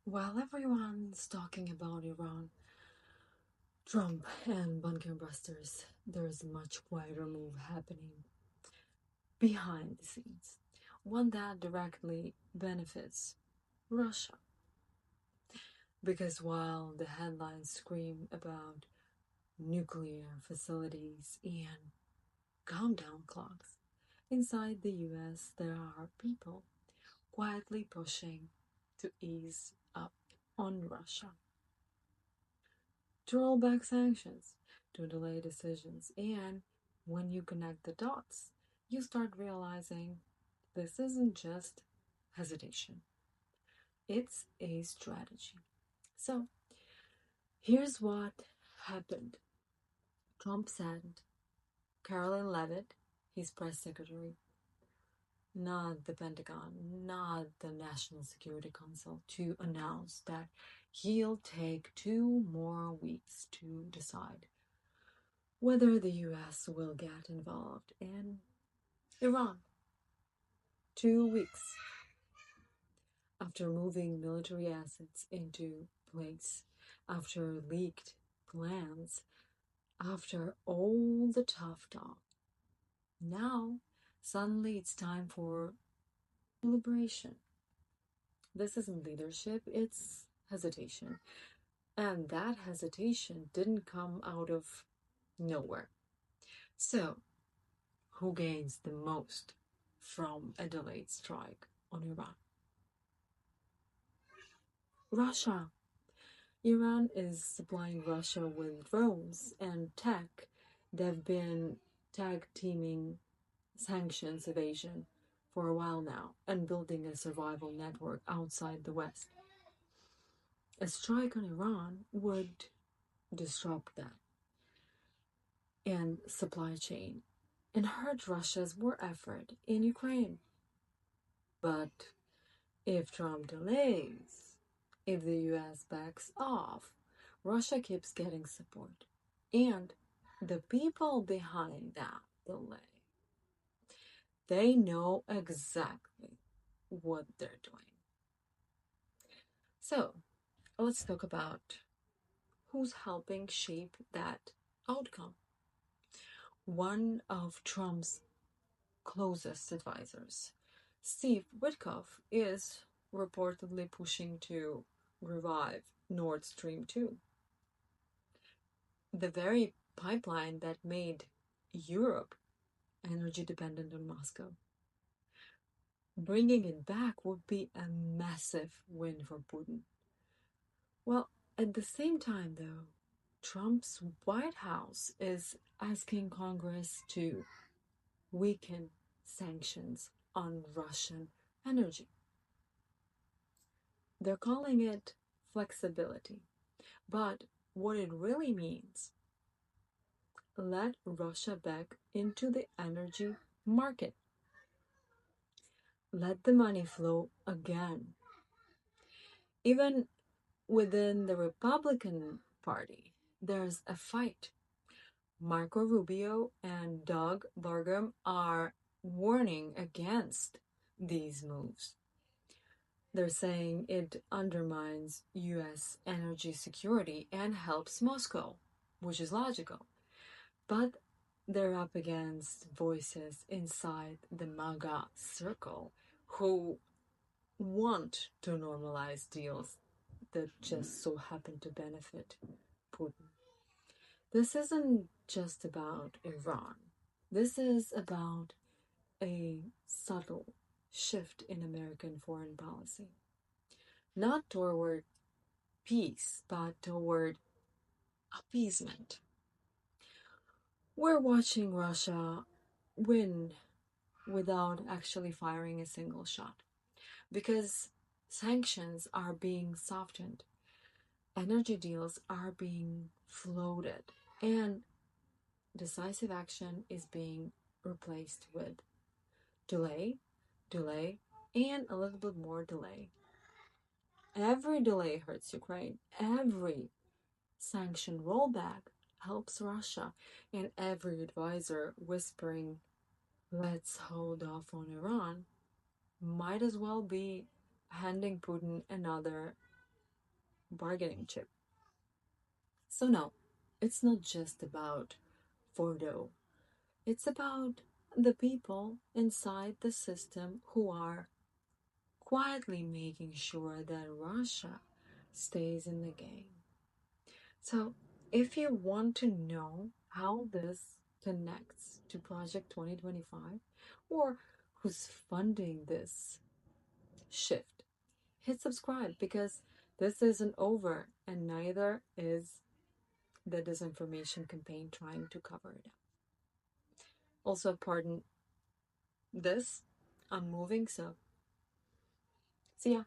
While everyone's talking about Iran, Trump, and bunker busters, there's a much wider move happening behind the scenes, one that directly benefits Russia. Because while the headlines scream about nuclear facilities and countdown clocks, inside the US there are people quietly pushing to ease up on Russia, to roll back sanctions, to delay decisions. And when you connect the dots, you start realizing this isn't just hesitation, it's a strategy. So here's what happened. Trump sent Caroline Levitt, his press secretary, not the Pentagon, not the National Security Council, to announce that he'll take 2 more weeks to decide whether the US will get involved in Iran. 2 weeks after moving military assets into place, after leaked plans, after all the tough talk. Now, suddenly it's time for deliberation. This isn't leadership, it's hesitation. And that hesitation didn't come out of nowhere. So, who gains the most from a delayed strike on Iran? Russia. Iran is supplying Russia with drones and tech. They've been tag teaming sanctions evasion for a while now and building a survival network outside the West. A strike on Iran would disrupt that and supply chain and hurt Russia's war effort in Ukraine. But if Trump delays, if the US backs off, Russia keeps getting support. And the people behind that delay, they know exactly what they're doing. So let's talk about who's helping shape that outcome. One of Trump's closest advisors, Steve Witkoff, is reportedly pushing to revive Nord Stream 2, the very pipeline that made Europe energy dependent on Moscow. Bringing it back would be a massive win for Putin. Well, at the same time, though, Trump's White House is asking Congress to weaken sanctions on Russian energy. They're calling it flexibility, but what it really means, let Russia back into the energy market. Let the money flow again. Even within the Republican Party, there's a fight. Marco Rubio and Doug Burgum are warning against these moves. They're saying it undermines US energy security and helps Moscow, which is logical. But they're up against voices inside the MAGA circle who want to normalize deals that just so happen to benefit Putin. This isn't just about Iran. This is about a subtle shift in American foreign policy. Not toward peace, but toward appeasement. We're watching Russia win without actually firing a single shot because sanctions are being softened, energy deals are being floated, and decisive action is being replaced with delay, delay, and a little bit more delay. Every delay hurts Ukraine. Every sanction rollback helps Russia. And every advisor whispering, let's hold off on Iran, might as well be handing Putin another bargaining chip. So no, it's not just about Fordo. It's about the people inside the system who are quietly making sure that Russia stays in the game. So, if you want to know how this connects to Project 2025 or who's funding this shift, hit subscribe because this isn't over and neither is the disinformation campaign trying to cover it up. Also, pardon this, I'm moving, so see ya.